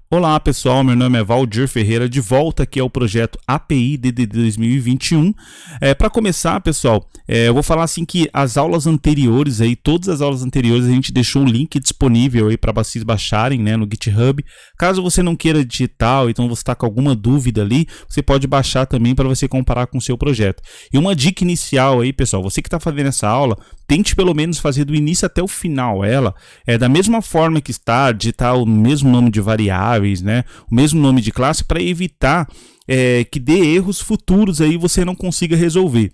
Olá pessoal, meu nome é Valdir Ferreira, de volta aqui ao projeto API DDD 2021. Para começar, pessoal, eu vou falar assim que as aulas anteriores, todas as aulas anteriores, a gente deixou o link disponível aí para vocês baixarem, né, no GitHub. Caso você não queira digitar, então você está com alguma dúvida ali, você pode baixar também para você comparar com o seu projeto. E uma dica inicial aí, pessoal, você que está fazendo essa aula, tente pelo menos fazer do início até o final ela, da mesma forma que está, digitar o mesmo nome de variáveis, né, o mesmo nome de classe, para evitar que dê erros futuros aí você não consiga resolver.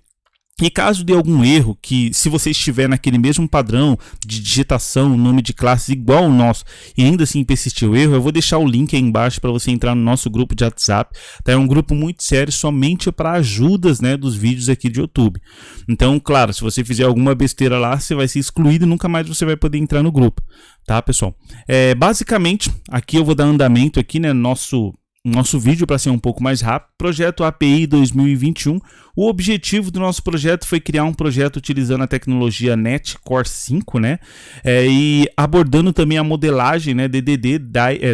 E caso dê algum erro, que se você estiver naquele mesmo padrão de digitação, nome de classe igual ao nosso, e ainda assim persistir o erro, eu vou deixar o link aí embaixo para você entrar no nosso grupo de WhatsApp. Tá? É um grupo muito sério, somente para ajudas, né, dos vídeos aqui de YouTube. Então, claro, se você fizer alguma besteira lá, você vai ser excluído e nunca mais você vai poder entrar no grupo. Tá, pessoal? Basicamente, aqui eu vou dar andamento aqui, né, nosso vídeo para ser um pouco mais rápido. Projeto API 2021. O objetivo do nosso projeto foi criar um projeto utilizando a tecnologia NET Core 5, né? E abordando também a modelagem, né, DDD,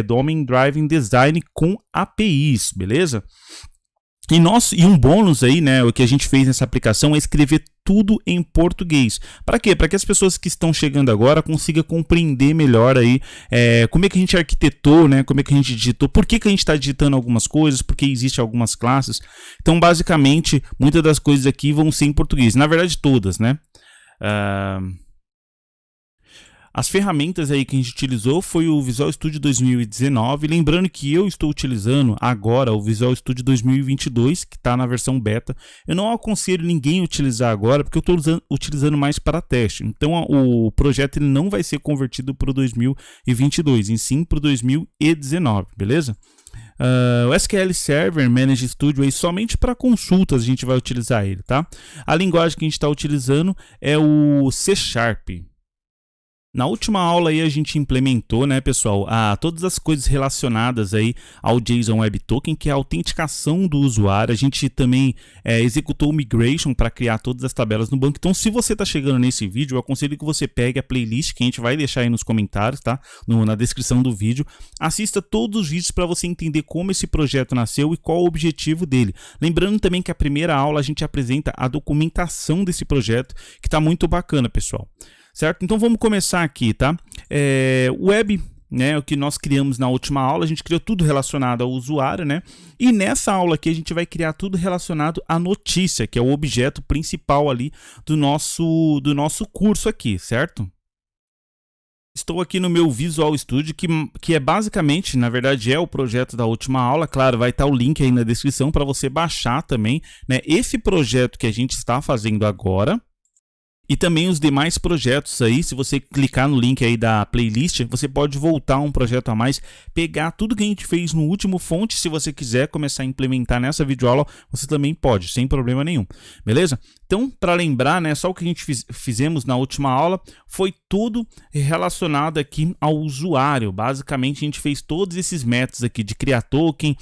Domain Driven Design com APIs, beleza? E um bônus aí, né, o que a gente fez nessa aplicação é escrever tudo em português. Para quê? Para que as pessoas que estão chegando agora consigam compreender melhor aí como é que a gente arquitetou, né, como é que a gente digitou, por que a gente está digitando algumas coisas, porque existem algumas classes. Então, basicamente, muitas das coisas aqui vão ser em português. Na verdade, todas, né? As ferramentas aí que a gente utilizou foi o Visual Studio 2019, lembrando que eu estou utilizando agora o Visual Studio 2022, que está na versão beta. Eu não aconselho ninguém a utilizar agora, porque eu estou utilizando mais para teste. Então o projeto ele não vai ser convertido para o 2022, em sim para o 2019, beleza? O SQL Server Managed Studio aí somente para consultas a gente vai utilizar ele, tá? A linguagem que a gente está utilizando é o C#. Na última aula aí a gente implementou, né, pessoal, todas as coisas relacionadas aí ao JSON Web Token, que é a autenticação do usuário. A gente também executou o migration para criar todas as tabelas no banco. Então, se você está chegando nesse vídeo, eu aconselho que você pegue a playlist que a gente vai deixar aí nos comentários, tá? Na descrição do vídeo. Assista todos os vídeos para você entender como esse projeto nasceu e qual o objetivo dele. Lembrando também que a primeira aula a gente apresenta a documentação desse projeto, que está muito bacana, pessoal. Certo? Então vamos começar aqui, tá? Web, né, o que nós criamos na última aula, a gente criou tudo relacionado ao usuário, né? E nessa aula aqui a gente vai criar tudo relacionado à notícia, que é o objeto principal ali do nosso curso aqui, certo? Estou aqui no meu Visual Studio, que é basicamente, na verdade, é o projeto da última aula. Claro, vai estar o link aí na descrição para você baixar também, né, esse projeto que a gente está fazendo agora. E também os demais projetos aí, se você clicar no link aí da playlist, você pode voltar a um projeto a mais, pegar tudo que a gente fez no último fonte, se você quiser começar a implementar nessa videoaula, você também pode, sem problema nenhum, beleza? Então, para lembrar, né, só o que a gente fizemos na última aula foi tudo relacionado aqui ao usuário. Basicamente, a gente fez todos esses métodos aqui de criar token,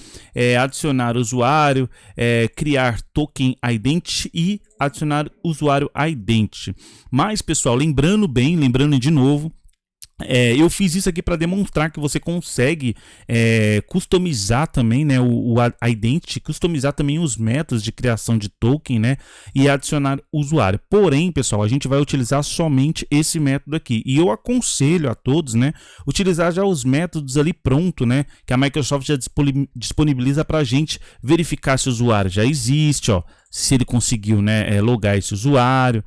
adicionar usuário, criar token identity e adicionar usuário identity. Mas, pessoal, lembrando de novo, eu fiz isso aqui para demonstrar que você consegue customizar também, né, o identity, customizar também os métodos de criação de token, né, e adicionar usuário. Porém, pessoal, a gente vai utilizar somente esse método aqui. E eu aconselho a todos, né, utilizar já os métodos ali pronto, né, que a Microsoft já disponibiliza para a gente verificar se o usuário já existe, ó. Se ele conseguiu, né, logar esse usuário,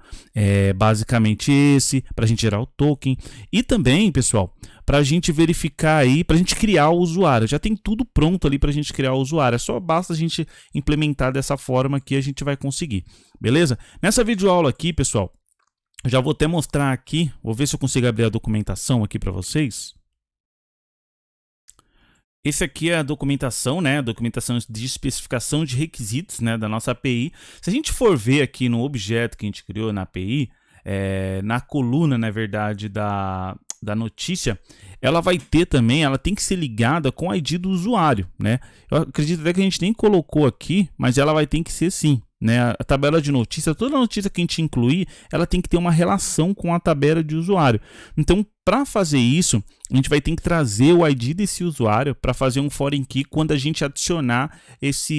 basicamente esse, para a gente gerar o token. E também, pessoal, para a gente verificar aí, para a gente criar o usuário. Já tem tudo pronto ali para a gente criar o usuário. Só basta a gente implementar dessa forma que a gente vai conseguir. Beleza? Nessa videoaula aqui, pessoal, eu já vou até mostrar aqui. Vou ver se eu consigo abrir a documentação aqui para vocês. Esse aqui é a documentação, né? A documentação de especificação de requisitos, né, da nossa API. Se a gente for ver aqui no objeto que a gente criou na API, na coluna, na verdade, da notícia, ela vai ter também, ela tem que ser ligada com o ID do usuário, né? Eu acredito até que a gente nem colocou aqui, mas ela vai ter que ser sim, né? A tabela de notícia, toda notícia que a gente incluir, ela tem que ter uma relação com a tabela de usuário. Então, para fazer isso, a gente vai ter que trazer o ID desse usuário para fazer um foreign key quando a gente adicionar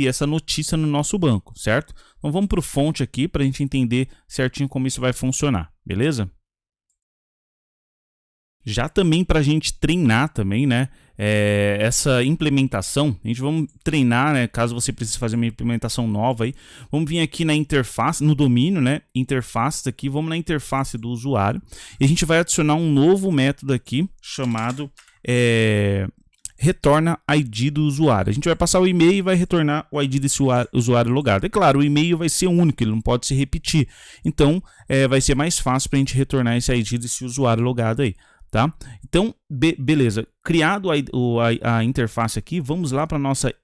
essa notícia no nosso banco, certo? Então, vamos para o fonte aqui para a gente entender certinho como isso vai funcionar, beleza? Já também para a gente treinar também, né, essa implementação, a gente vamos treinar, né, caso você precise fazer uma implementação nova aí, vamos vir aqui na interface, no domínio, né, interfaces aqui, vamos na interface do usuário e a gente vai adicionar um novo método aqui chamado retorna ID do usuário. A gente vai passar o e-mail e vai retornar o ID desse usuário logado. É claro, o e-mail vai ser único, ele não pode se repetir, então vai ser mais fácil para a gente retornar esse ID desse usuário logado aí. Tá? Então, beleza. Criado a interface aqui, vamos lá para nossa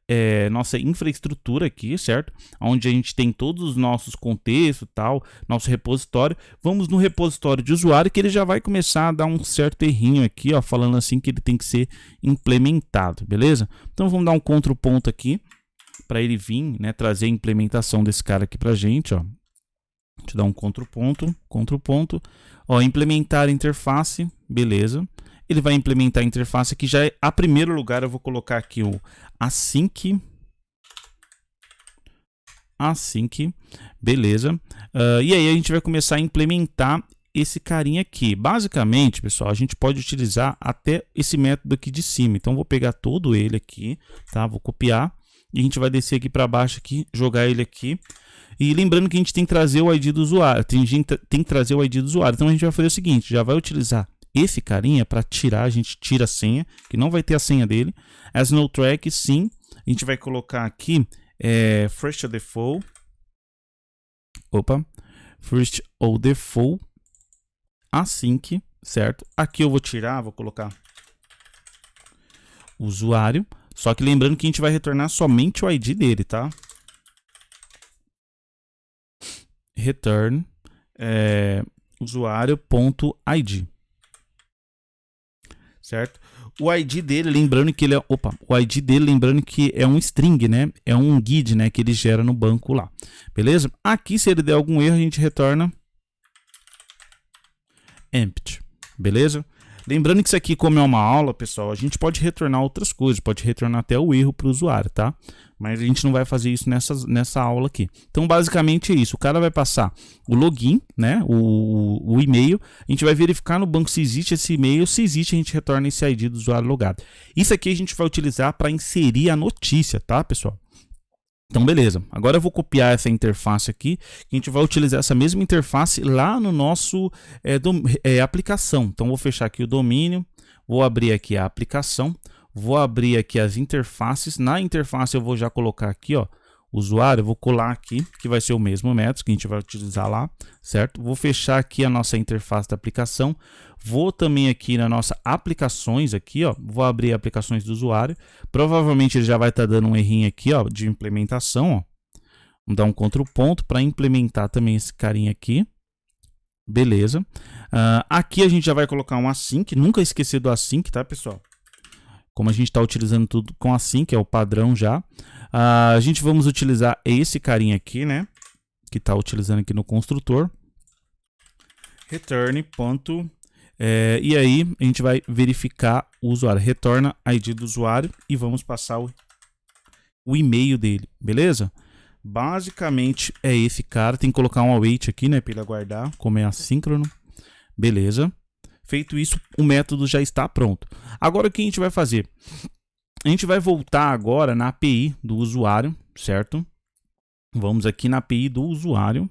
infraestrutura aqui, certo? Onde a gente tem todos os nossos contextos, tal, nosso repositório. Vamos no repositório de usuário que ele já vai começar a dar um certo errinho aqui, ó, falando assim que ele tem que ser implementado, beleza? Então vamos dar um Ctrl ponto aqui para ele vir, né, trazer a implementação desse cara aqui para gente, ó. Deixa eu dar um Ctrl ponto. Ó, implementar interface, beleza. Ele vai implementar a interface aqui, já a primeiro lugar eu vou colocar aqui o async, beleza. E aí a gente vai começar a implementar esse carinha aqui. Basicamente, pessoal, a gente pode utilizar até esse método aqui de cima. Então vou pegar todo ele aqui, tá? Vou copiar e a gente vai descer aqui para baixo aqui, jogar ele aqui. E lembrando que a gente tem que trazer o ID do usuário, tem que trazer o ID do usuário. Então a gente vai fazer o seguinte, já vai utilizar esse carinha para tirar, a gente tira a senha, que não vai ter a senha dele. As no track, sim, a gente vai colocar aqui first or default async, certo? Aqui eu vou tirar, vou colocar usuário, só que lembrando que a gente vai retornar somente o ID dele, tá? Return usuário.id, certo? O ID dele, lembrando que lembrando que é um string, né? É um GID, né, que ele gera no banco lá. Beleza? Aqui se ele der algum erro, a gente retorna empty. Beleza? Lembrando que isso aqui, como é uma aula, pessoal, a gente pode retornar outras coisas, pode retornar até o erro para o usuário, tá? Mas a gente não vai fazer isso nessa aula aqui. Então, basicamente é isso. O cara vai passar o login, né? O e-mail. A gente vai verificar no banco se existe esse e-mail. Se existe, a gente retorna esse ID do usuário logado. Isso aqui a gente vai utilizar para inserir a notícia, tá, pessoal? Então, beleza. Agora eu vou copiar essa interface aqui. A gente vai utilizar essa mesma interface lá no nosso aplicação. Então, vou fechar aqui o domínio. Vou abrir aqui a aplicação. Vou abrir aqui as interfaces. Na interface eu vou já colocar aqui, ó, usuário. Vou colar aqui, que vai ser o mesmo método que a gente vai utilizar lá, certo? Vou fechar aqui a nossa interface da aplicação. Vou também aqui na nossa aplicações aqui, ó. Vou abrir aplicações do usuário. Provavelmente ele já vai estar dando um errinho aqui, ó, de implementação, ó. Vamos dar um Ctrl ponto para implementar também esse carinha aqui. Beleza. Aqui a gente já vai colocar um async. Nunca esquecer do async, tá, pessoal? Como a gente está utilizando tudo com async, é o padrão já. A gente vamos utilizar esse carinha aqui, né? Que está utilizando aqui no construtor. Return. E aí a gente vai verificar o usuário. Retorna ID do usuário e vamos passar o e-mail dele, beleza? Basicamente é esse cara. Tem que colocar um await aqui, né? Para ele aguardar, como é assíncrono. Beleza. Feito isso, o método já está pronto. Agora o que a gente vai fazer? A gente vai voltar agora na API do usuário, certo? Vamos aqui na API do usuário.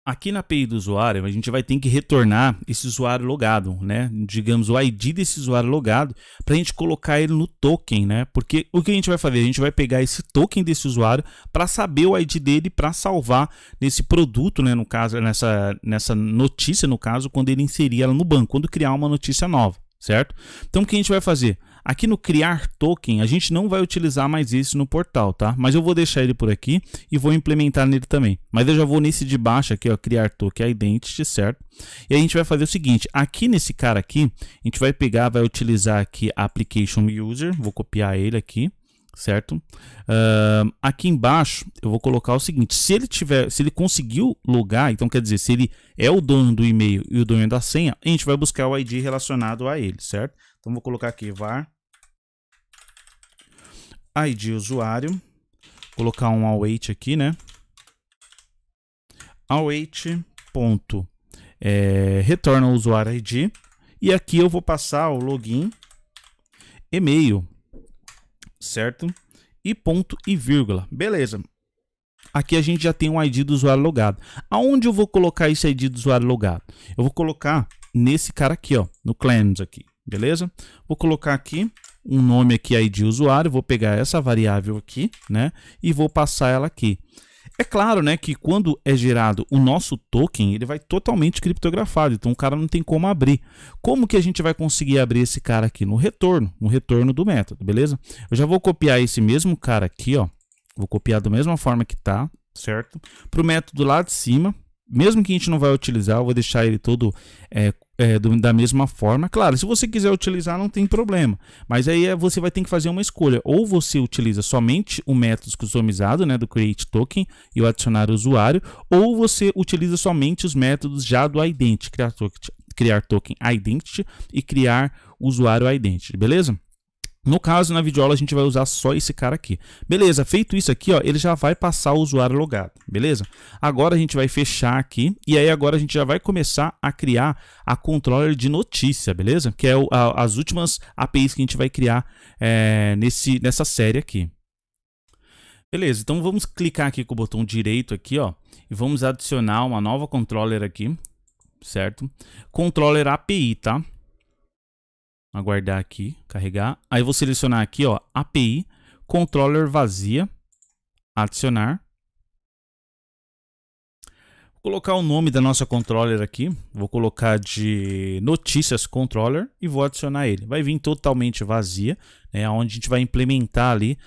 Aqui na API do usuário, a gente vai ter que retornar esse usuário logado, né? Digamos, o ID desse usuário logado, para a gente colocar ele no token, né? Porque o que a gente vai fazer? A gente vai pegar esse token desse usuário para saber o ID dele para salvar nesse produto, né? No caso, nessa notícia, no caso, quando ele inserir ela no banco, quando criar uma notícia nova, certo? Então, o que a gente vai fazer? Aqui no criar token, a gente não vai utilizar mais esse no portal, tá? Mas eu vou deixar ele por aqui e vou implementar nele também. Mas eu já vou nesse de baixo aqui, ó, criar token identity, certo? E a gente vai fazer o seguinte, aqui nesse cara aqui, a gente vai pegar, vai utilizar aqui application user, vou copiar ele aqui, certo? Aqui embaixo eu vou colocar o seguinte: se ele conseguiu logar, então quer dizer, se ele é o dono do e-mail e o dono da senha, a gente vai buscar o ID relacionado a ele, certo? Então vou colocar aqui var ID usuário, colocar um await aqui, né? Await ponto retorna o usuário ID, e aqui eu vou passar o login e-mail, certo? E ponto e vírgula, beleza. Aqui a gente já tem um ID do usuário logado. Aonde eu vou colocar esse ID do usuário logado? Eu vou colocar nesse cara aqui, ó, no claims aqui, beleza? Vou colocar aqui um nome aqui, ID usuário, vou pegar essa variável aqui, né, e vou passar ela aqui. É claro, né, que quando é gerado o nosso token, ele vai totalmente criptografado, então o cara não tem como abrir. Como que a gente vai conseguir abrir esse cara aqui? No retorno do método, beleza? Eu já vou copiar esse mesmo cara aqui, ó, vou copiar da mesma forma que tá, certo? Para o método lá de cima, mesmo que a gente não vai utilizar, eu vou deixar ele todo da mesma forma. Claro, se você quiser utilizar, não tem problema. Mas aí você vai ter que fazer uma escolha. Ou você utiliza somente o método customizado, né, do create token e o adicionar usuário, ou você utiliza somente os métodos já do identity, criar token identity e criar usuário identity, beleza? No caso, na videoaula, a gente vai usar só esse cara aqui. Beleza, feito isso aqui, ó, ele já vai passar o usuário logado, beleza? Agora a gente vai fechar aqui, e aí agora a gente já vai começar a criar a controller de notícia, beleza? Que é as últimas APIs que a gente vai criar nessa série aqui. Beleza, então vamos clicar aqui com o botão direito aqui, ó, e vamos adicionar uma nova controller aqui, certo? Controller API, tá? Aguardar aqui, carregar. Aí eu vou selecionar aqui, ó, API, controller vazia, adicionar. Vou colocar o nome da nossa controller aqui, vou colocar de notícias controller e vou adicionar ele. Vai vir totalmente vazia, né, onde a gente vai implementar ali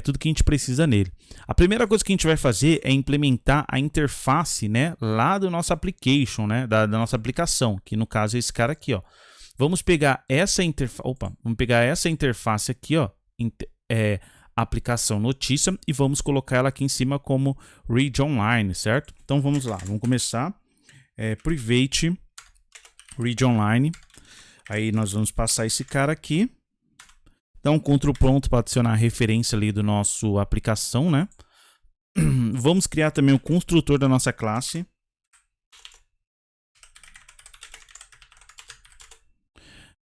tudo que a gente precisa nele. A primeira coisa que a gente vai fazer é implementar a interface, né, lá do nosso application, né, da nossa aplicação, que no caso é esse cara aqui, ó. Vamos pegar essa interface aqui, ó, aplicação notícia, e vamos colocar ela aqui em cima como read online, certo? Então vamos lá, vamos começar. Private read online. Aí nós vamos passar esse cara aqui. Dá um Ctrl pronto para adicionar a referência ali do nosso aplicação, né? Vamos criar também o construtor da nossa classe.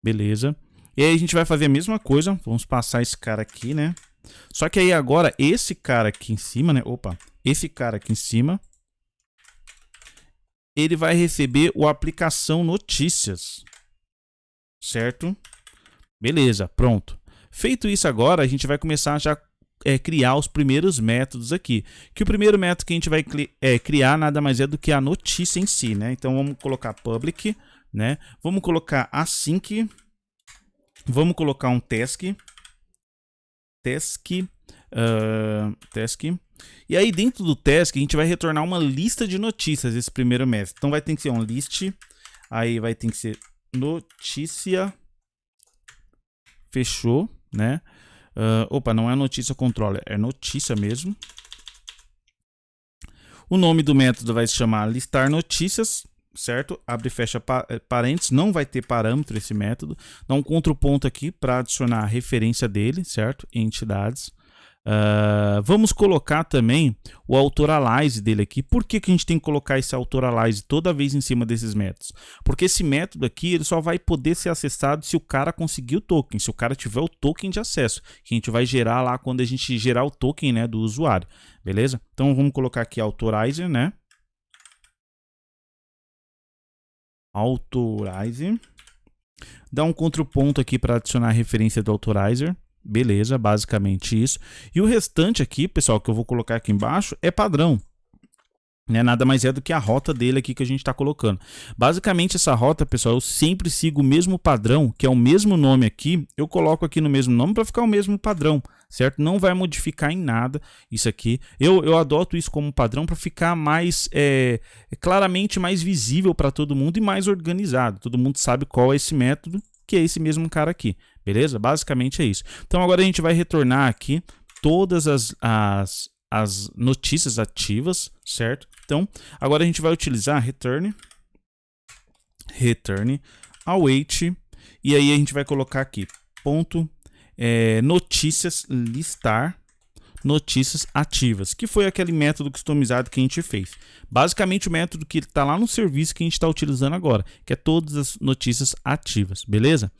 Beleza. E aí a gente vai fazer a mesma coisa. Vamos passar esse cara aqui, né? Só que aí agora esse cara aqui em cima, né? Opa, esse cara aqui em cima, ele vai receber o aplicação notícias, certo? Beleza, pronto. Feito isso agora, a gente vai começar já criar os primeiros métodos aqui. Que o primeiro método que a gente vai criar nada mais é do que a notícia em si, né? Então vamos colocar public, né? Vamos colocar async, vamos colocar um task, e aí dentro do task a gente vai retornar uma lista de notícias, esse primeiro método. Então vai ter que ser um list, aí vai ter que ser notícia, fechou, né? Opa, não é notícia controller, é notícia mesmo. O nome do método vai se chamar listar notícias, certo? Abre e fecha parênteses, não vai ter parâmetro esse método. Dá um contraponto aqui para adicionar a referência dele, certo? Entidades. Vamos colocar também o autoralize dele aqui. Por que a gente tem que colocar esse autoralize toda vez em cima desses métodos? Porque esse método aqui ele só vai poder ser acessado se o cara conseguir o token, se o cara tiver o token de acesso, que a gente vai gerar lá quando a gente gerar o token, né, do usuário, beleza? Então vamos colocar aqui authorizer, né? Authorizer. Dá um contraponto aqui para adicionar a referência do authorizer. Beleza, basicamente isso. E o restante aqui, pessoal, que eu vou colocar aqui embaixo, é padrão. Né? Nada mais é do que a rota dele aqui que a gente está colocando. Basicamente essa rota, pessoal, eu sempre sigo o mesmo padrão, que é o mesmo nome aqui. Eu coloco aqui no mesmo nome para ficar o mesmo padrão, certo? Não vai modificar em nada isso aqui. Eu adoto isso como padrão para ficar mais, claramente mais visível para todo mundo e mais organizado. Todo mundo sabe qual é esse método, que é esse mesmo cara aqui. Beleza? Basicamente é isso. Então agora a gente vai retornar aqui todas as notícias ativas, certo? Então, agora a gente vai utilizar return await, e aí a gente vai colocar aqui ponto notícias listar notícias ativas, que foi aquele método customizado que a gente fez. Basicamente o método que está lá no serviço que a gente está utilizando agora, que é todas as notícias ativas, beleza?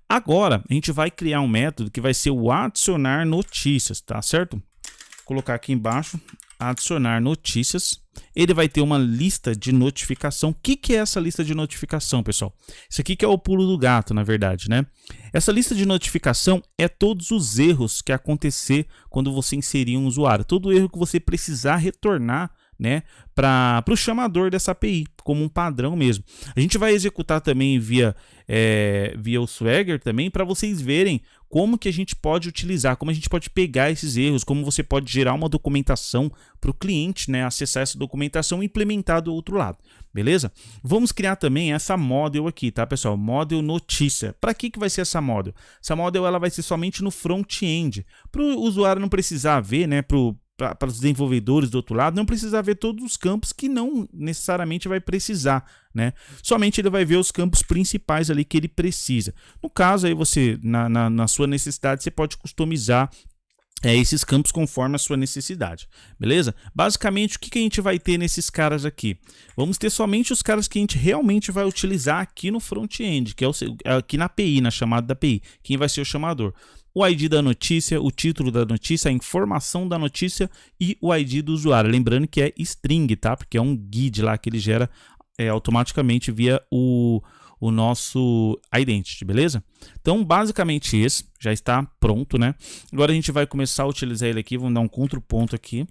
Agora a gente vai criar um método que vai ser o adicionar notícias, tá certo? Vou colocar aqui embaixo, adicionar notícias. Ele vai ter uma lista de notificação. O que é essa lista de notificação, pessoal? Isso aqui que é o pulo do gato, na verdade, né? Essa lista de notificação é todos os erros que acontecer quando você inserir um usuário. Todo erro que você precisar retornar, né, para o chamador dessa API, como um padrão mesmo. A gente vai executar também via o Swagger também, para vocês verem como que a gente pode utilizar, como a gente pode pegar esses erros, como você pode gerar uma documentação para o cliente, né, acessar essa documentação e implementar do outro lado, beleza? Vamos criar também essa model aqui, tá, pessoal? Model notícia. Para que vai ser essa model? Essa model ela vai ser somente no front-end, para o usuário não precisar ver, né, para os desenvolvedores do outro lado, não precisa ver todos os campos que não necessariamente vai precisar, né? Somente ele vai ver os campos principais ali que ele precisa. No caso, aí você, na sua necessidade, você pode customizar esses campos conforme a sua necessidade, beleza? Basicamente, o que a gente vai ter nesses caras aqui? Vamos ter somente os caras que a gente realmente vai utilizar aqui no front-end, que é aqui na API, na chamada da API, quem vai ser o chamador. O ID da notícia, o título da notícia, a informação da notícia e o ID do usuário. Lembrando que é string, tá? Porque é um GID lá que ele gera automaticamente via o nosso identity, beleza? Então, basicamente esse já está pronto, né? Agora a gente vai começar a utilizar ele aqui, vamos dar um contraponto aqui.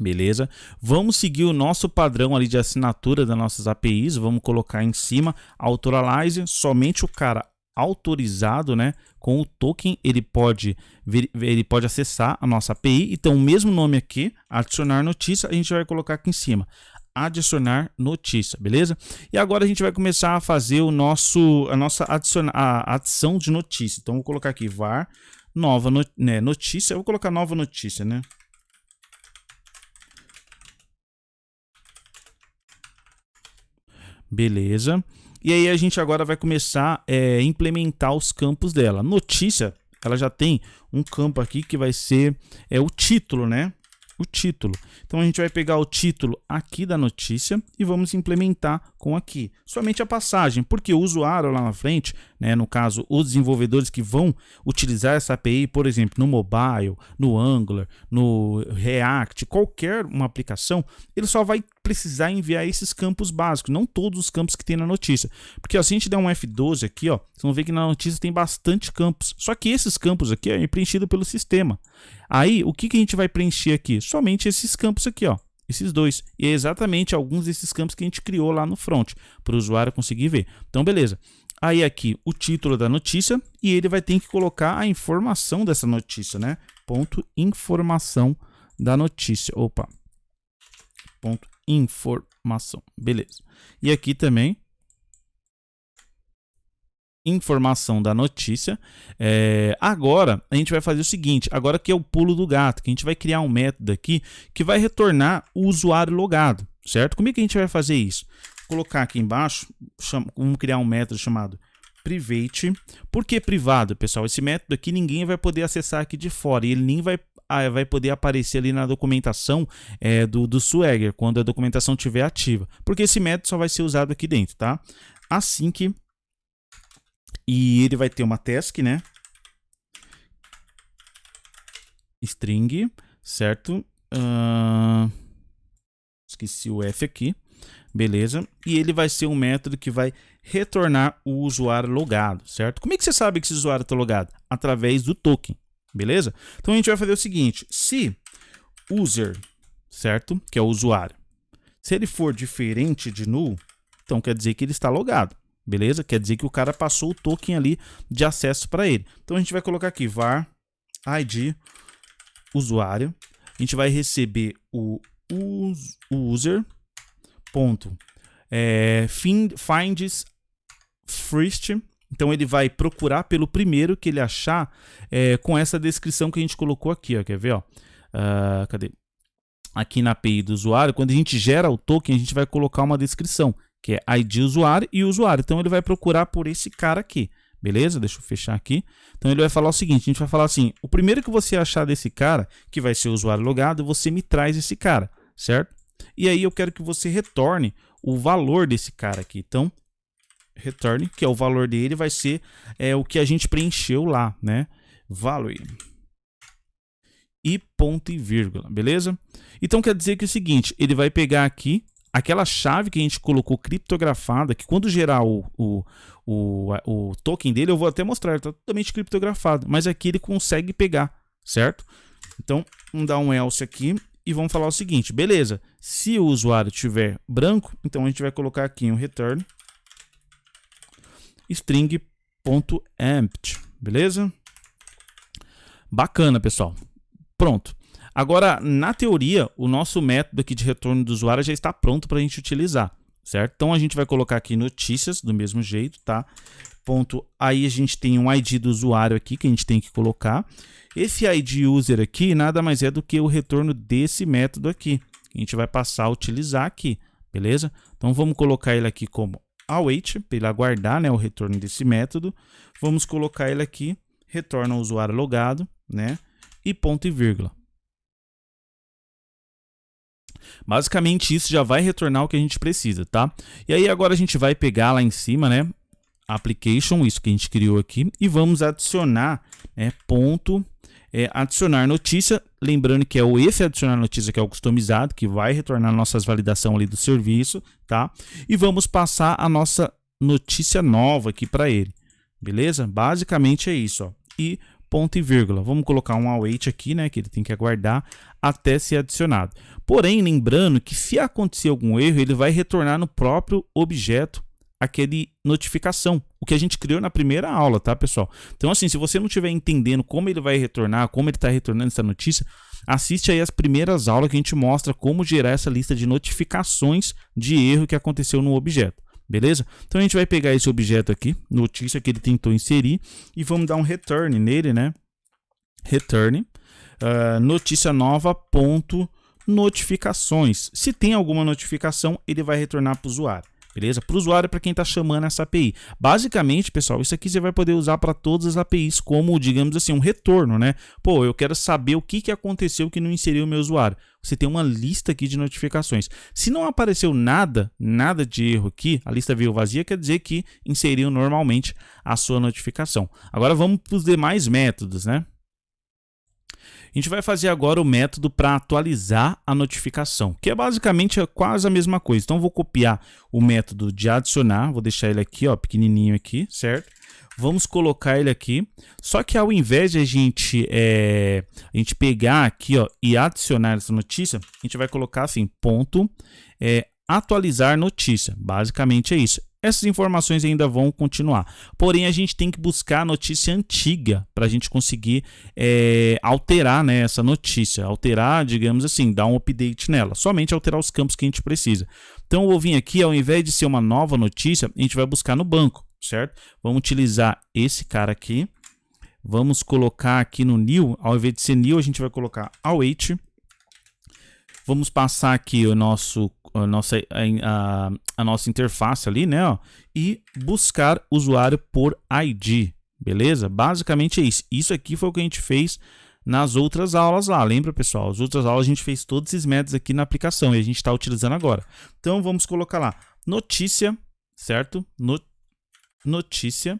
Beleza? Vamos seguir o nosso padrão ali de assinatura das nossas APIs, vamos colocar em cima Authorize, somente o cara autorizado, né, com o token ele pode acessar a nossa API. Então o mesmo nome aqui, adicionar notícia, a gente vai colocar aqui em cima, adicionar notícia, beleza? E agora a gente vai começar a fazer a nossa adição de notícia. Então vou colocar aqui var nova notícia, eu vou colocar nova notícia, né? Beleza. E aí a gente agora vai começar a implementar os campos dela. Notícia, ela já tem um campo aqui que vai ser o título, né? O título. Então a gente vai pegar o título aqui da notícia e vamos implementar com aqui. Somente a passagem, porque o usuário lá na frente, né, no caso os desenvolvedores que vão utilizar essa API, por exemplo, no mobile, no Angular, no React, qualquer uma aplicação, ele só vai precisar enviar esses campos básicos, não todos os campos que tem na notícia. Porque ó, se a gente der um F12 aqui, ó, vocês vão ver que na notícia tem bastante campos. Só que esses campos aqui é preenchido pelo sistema. Aí, o que a gente vai preencher aqui? Somente esses campos aqui, ó. Esses dois. E é exatamente alguns desses campos que a gente criou lá no front, para o usuário conseguir ver. Então, beleza. Aí aqui, o título da notícia, e ele vai ter que colocar a informação dessa notícia, né? Ponto informação da notícia. Opa. Ponto informação. Beleza. E aqui também, informação da notícia. Agora a gente vai fazer o seguinte, agora que é o pulo do gato, que a gente vai criar um método aqui que vai retornar o usuário logado, certo? Como é que a gente vai fazer isso? Vou colocar aqui embaixo, vamos criar um método chamado private. Por que privado, pessoal? Esse método aqui ninguém vai poder acessar aqui de fora e ele nem vai poder aparecer ali na documentação do Swagger, quando a documentação estiver ativa, porque esse método só vai ser usado aqui dentro, tá? Assim que e ele vai ter uma task, né? String, certo? Esqueci o F aqui. Beleza. E ele vai ser um método que vai retornar o usuário logado, certo? Como é que você sabe que esse usuário está logado? Através do token, beleza? Então a gente vai fazer o seguinte, se user, certo? Que é o usuário. Se ele for diferente de null, então quer dizer que ele está logado. Beleza? Quer dizer que o cara passou o token ali de acesso para ele. Então a gente vai colocar aqui var id usuário. A gente vai receber o user ponto finds first Então ele vai procurar pelo primeiro que ele achar com essa descrição que a gente colocou aqui, ó. Quer ver, ó? Cadê? Aqui na API do usuário, quando a gente gera o token, a gente vai colocar uma descrição, que é ID usuário e usuário. Então ele vai procurar por esse cara aqui, beleza? Deixa eu fechar aqui. Então ele vai falar o seguinte, a gente vai falar assim, o primeiro que você achar desse cara, que vai ser o usuário logado, você me traz esse cara, certo? E aí eu quero que você retorne o valor desse cara aqui. Então, return, que é o valor dele, vai ser o que a gente preencheu lá, né? Value. E ponto e vírgula, beleza? Então quer dizer que é o seguinte, ele vai pegar aqui aquela chave que a gente colocou criptografada, que quando gerar o token dele, eu vou até mostrar, ele está totalmente criptografado, mas aqui ele consegue pegar, certo? Então, vamos dar um else aqui e vamos falar o seguinte, beleza, se o usuário tiver branco, então a gente vai colocar aqui um return string.empty, beleza? Bacana, pessoal. Pronto. Agora, na teoria, o nosso método aqui de retorno do usuário já está pronto para a gente utilizar, certo? Então, a gente vai colocar aqui notícias do mesmo jeito, tá? Ponto. Aí a gente tem um ID do usuário aqui que a gente tem que colocar. Esse ID user aqui nada mais é do que o retorno desse método aqui. A gente vai passar a utilizar aqui, beleza? Então, vamos colocar ele aqui como await, para ele aguardar, né, o retorno desse método. Vamos colocar ele aqui, retorna o usuário logado, né? E ponto e vírgula. Basicamente isso já vai retornar o que a gente precisa, tá? E aí agora a gente vai pegar lá em cima, né? Application, isso que a gente criou aqui, e vamos adicionar, né? Adicionar notícia, lembrando que é esse adicionar notícia que é o customizado, que vai retornar nossas validação ali do serviço, tá? E vamos passar a nossa notícia nova aqui para ele, beleza? Basicamente é isso, ó. E ponto e vírgula. Vamos colocar um await aqui, né, que ele tem que aguardar até ser adicionado. Porém, lembrando que se acontecer algum erro, ele vai retornar no próprio objeto aquele notificação, o que a gente criou na primeira aula, tá, pessoal? Então, assim, se você não estiver entendendo como ele vai retornar, como ele está retornando essa notícia, assiste aí as primeiras aulas que a gente mostra como gerar essa lista de notificações de erro que aconteceu no objeto. Beleza? Então a gente vai pegar esse objeto aqui, notícia que ele tentou inserir, e vamos dar um return nele, né? Return, notícia nova, ponto, notificações. Se tem alguma notificação, ele vai retornar para o usuário. Beleza? Para o usuário, para quem está chamando essa API. Basicamente, pessoal, isso aqui você vai poder usar para todas as APIs como, digamos assim, um retorno, né? Pô, eu quero saber o que aconteceu que não inseriu o meu usuário. Você tem uma lista aqui de notificações. Se não apareceu nada de erro aqui, a lista veio vazia, quer dizer que inseriu normalmente a sua notificação. Agora vamos para os demais métodos, né? A gente vai fazer agora o método para atualizar a notificação, que é basicamente quase a mesma coisa. Então, eu vou copiar o método de adicionar, vou deixar ele aqui, ó, pequenininho aqui, certo? Vamos colocar ele aqui, só que ao invés de a gente pegar aqui, ó, e adicionar essa notícia, a gente vai colocar assim, ponto, atualizar notícia. Basicamente é isso. Essas informações ainda vão continuar. Porém, a gente tem que buscar a notícia antiga para a gente conseguir alterar, né, essa notícia. Alterar, digamos assim, dar um update nela. Somente alterar os campos que a gente precisa. Então, eu vou vir aqui, ao invés de ser uma nova notícia, a gente vai buscar no banco, certo? Vamos utilizar esse cara aqui. Vamos colocar aqui no new, ao invés de ser new, a gente vai colocar await. Vamos passar aqui a nossa interface ali, né? Ó, e buscar usuário por ID, beleza? Basicamente é isso. Isso aqui foi o que a gente fez nas outras aulas lá. Lembra, pessoal? As outras aulas a gente fez todos esses métodos aqui na aplicação e a gente está utilizando agora. Então vamos colocar lá notícia, certo? Notícia.id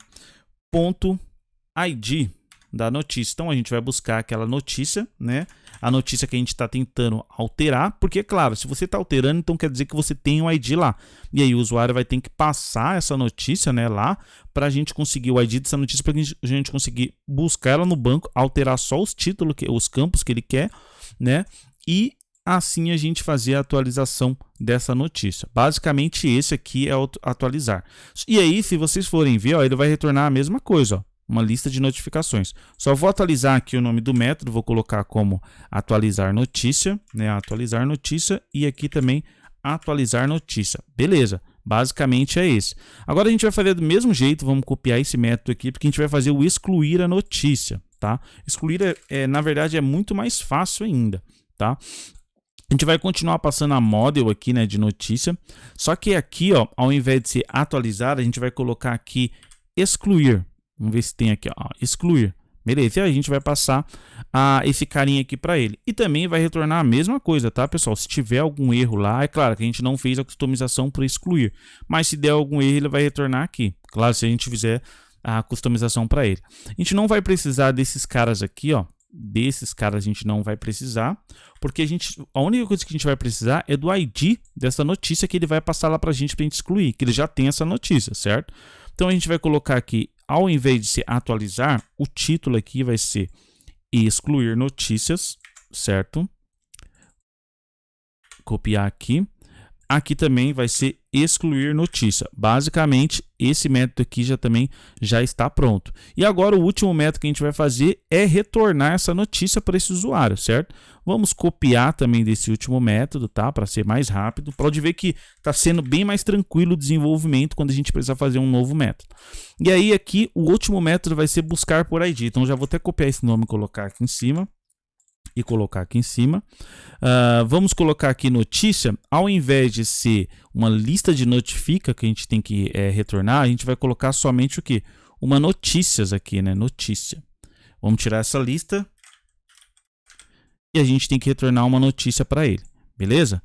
da notícia. Então a gente vai buscar aquela notícia, né? A notícia que a gente está tentando alterar, porque, claro, se você está alterando, então quer dizer que você tem um ID lá. E aí o usuário vai ter que passar essa notícia, né, lá, para a gente conseguir o ID dessa notícia, para a gente conseguir buscar ela no banco, alterar só os títulos, os campos que ele quer, né? E assim a gente fazer a atualização dessa notícia. Basicamente esse aqui é o atualizar. E aí, se vocês forem ver, ó, ele vai retornar a mesma coisa, ó. Uma lista de notificações. Só vou atualizar aqui o nome do método, vou colocar como atualizar notícia, né? Atualizar notícia e aqui também atualizar notícia. Beleza. Basicamente é esse. Agora a gente vai fazer do mesmo jeito, vamos copiar esse método aqui, porque a gente vai fazer o excluir a notícia, tá? Excluir, na verdade, é muito mais fácil ainda, tá? A gente vai continuar passando a model aqui, né, de notícia, só que aqui, ó, ao invés de ser atualizar, a gente vai colocar aqui excluir. Vamos ver se tem aqui, ó, excluir. Beleza, e aí a gente vai passar esse carinha aqui para ele. E também vai retornar a mesma coisa, tá, pessoal? Se tiver algum erro lá, é claro que a gente não fez a customização para excluir. Mas se der algum erro, ele vai retornar aqui. Claro, se a gente fizer a customização para ele. A gente não vai precisar desses caras aqui, ó. Desses caras a gente não vai precisar, porque a única coisa que a gente vai precisar é do ID dessa notícia que ele vai passar lá para a gente excluir, que ele já tem essa notícia, certo? Então a gente vai colocar aqui, ao invés de se atualizar, o título aqui vai ser excluir notícias, certo? Copiar aqui. Aqui também vai ser excluir notícia. Basicamente, esse método aqui já está pronto. E agora o último método que a gente vai fazer é retornar essa notícia para esse usuário, certo? Vamos copiar também desse último método, tá? Para ser mais rápido. Pode ver que está sendo bem mais tranquilo o desenvolvimento quando a gente precisar fazer um novo método. E aí aqui o último método vai ser buscar por ID. Então já vou até copiar esse nome e colocar aqui em cima. Vamos colocar aqui notícia, ao invés de ser uma lista de notifica que a gente tem que retornar, a gente vai colocar somente o que? Uma notícias aqui, né? Notícia. Vamos tirar essa lista e a gente tem que retornar uma notícia para ele, beleza?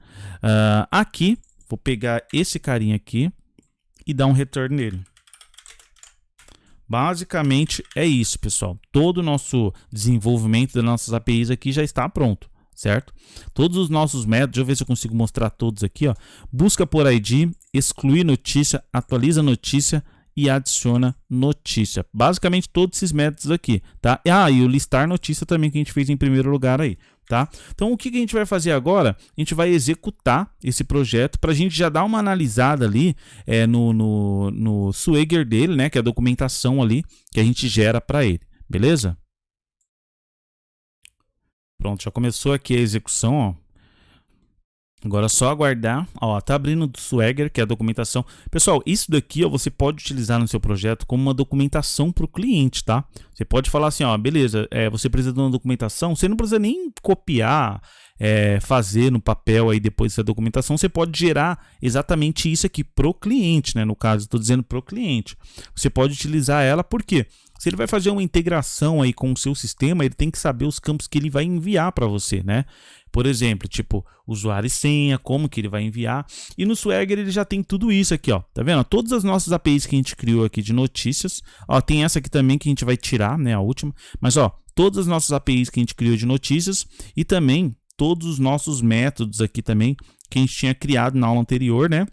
Aqui, vou pegar esse carinha aqui e dar um return nele. Basicamente é isso, pessoal. Todo o nosso desenvolvimento das nossas APIs aqui já está pronto, certo? Todos os nossos métodos, deixa eu ver se eu consigo mostrar todos aqui, ó. Busca por ID, exclui notícia, atualiza notícia e adiciona notícia. Basicamente todos esses métodos aqui, tá? E o listar notícia também que a gente fez em primeiro lugar aí, tá? Então o que a gente vai fazer agora? A gente vai executar esse projeto para a gente já dar uma analisada ali no Swagger dele, né? Que é a documentação ali que a gente gera para ele, beleza? Pronto, já começou aqui a execução, ó. Agora é só aguardar, ó, tá abrindo do Swagger, que é a documentação. Pessoal, isso daqui, ó, você pode utilizar no seu projeto como uma documentação para o cliente, tá? Você pode falar assim, ó, beleza, você precisa de uma documentação, você não precisa nem copiar, fazer no papel aí depois dessa documentação, você pode gerar exatamente isso aqui pro cliente, né? No caso, estou dizendo pro cliente. Você pode utilizar ela, por quê? Se ele vai fazer uma integração aí com o seu sistema, ele tem que saber os campos que ele vai enviar para você, né? Por exemplo, tipo, usuário e senha, como que ele vai enviar. E no Swagger ele já tem tudo isso aqui, ó. Tá vendo? Todas as nossas APIs que a gente criou aqui de notícias. Ó, tem essa aqui também que a gente vai tirar, né? A última. Mas, ó, todas as nossas APIs que a gente criou de notícias e também todos os nossos métodos aqui também que a gente tinha criado na aula anterior, né?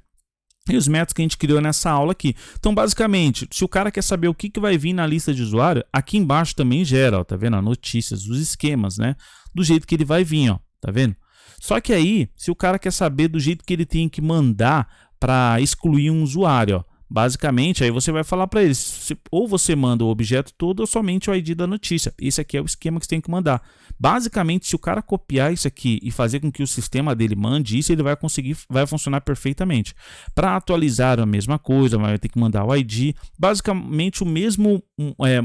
E os métodos que a gente criou nessa aula aqui. Então, basicamente, se o cara quer saber o que vai vir na lista de usuário, aqui embaixo também gera, ó, tá vendo? Notícias, os esquemas, né? Do jeito que ele vai vir, ó, tá vendo? Só que aí, se o cara quer saber do jeito que ele tem que mandar para excluir um usuário, ó, basicamente, aí você vai falar para ele, ou você manda o objeto todo ou somente o ID da notícia. Esse aqui é o esquema que você tem que mandar. Basicamente, se o cara copiar isso aqui e fazer com que o sistema dele mande isso, ele vai conseguir, vai funcionar perfeitamente. Para atualizar a mesma coisa, vai ter que mandar o ID. Basicamente, o mesmo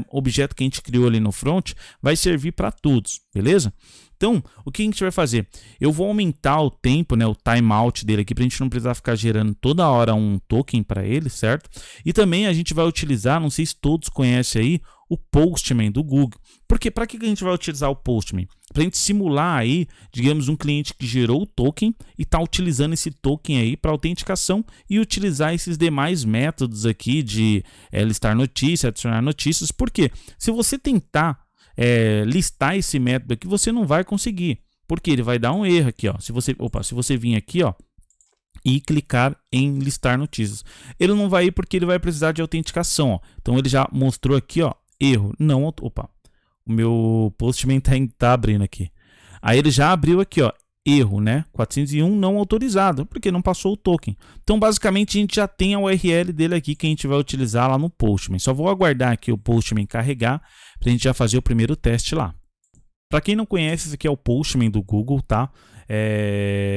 objeto que a gente criou ali no front vai servir para todos, beleza? Então, o que a gente vai fazer? Eu vou aumentar o tempo, né, o timeout dele aqui, para a gente não precisar ficar gerando toda hora um token para ele, certo? E também a gente vai utilizar, não sei se todos conhecem aí, o Postman do Google. Porque para que a gente vai utilizar o Postman? Para a gente simular aí, digamos, um cliente que gerou o token e está utilizando esse token aí para autenticação e utilizar esses demais métodos aqui de listar notícias, adicionar notícias. Porque se você tentar listar esse método aqui, você não vai conseguir, porque ele vai dar um erro aqui, ó. Se você vir aqui, ó, e clicar em listar notícias, ele não vai ir porque ele vai precisar de autenticação, ó. Então ele já mostrou aqui, ó, erro, não, o meu Postman tá abrindo aqui. Aí ele já abriu aqui, ó, erro, né? 401 não autorizado, porque não passou o token. Então, basicamente, a gente já tem a URL dele aqui que a gente vai utilizar lá no Postman. Só vou aguardar aqui o Postman carregar para a gente já fazer o primeiro teste lá. Para quem não conhece, esse aqui é o Postman do Google, tá?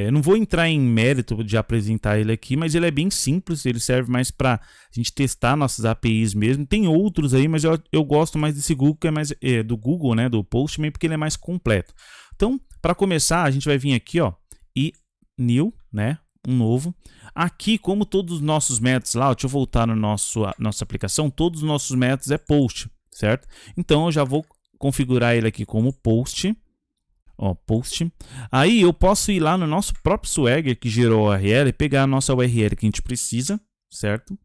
Eu não vou entrar em mérito de apresentar ele aqui, mas ele é bem simples, ele serve mais para a gente testar nossas APIs mesmo. Tem outros aí, mas eu gosto mais desse Google, que é mais do Google, né, do Postman, porque ele é mais completo. Então, para começar, a gente vai vir aqui, ó, e new, né, um novo. Aqui, como todos os nossos métodos lá, deixa eu voltar no nossa aplicação, todos os nossos métodos é post, certo? Então, eu já vou configurar ele aqui como post. Ó, post. Aí eu posso ir lá no nosso próprio Swagger que gerou a URL, pegar a nossa URL que a gente precisa, certo?